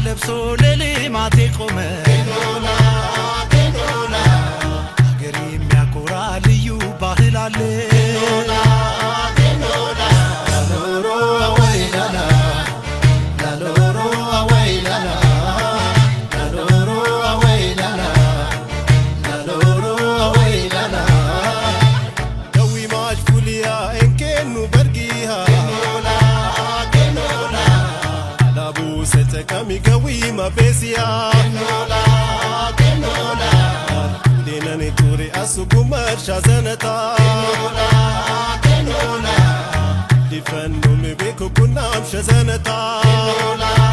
ለብሶ ለልማት የቆመ ሀገር የሚያኮራ ልዩ ባህል አለ Kamigawi mabesia kenola dina ni turi asugumar shazanata kenola difennu mi beko kunam shazanata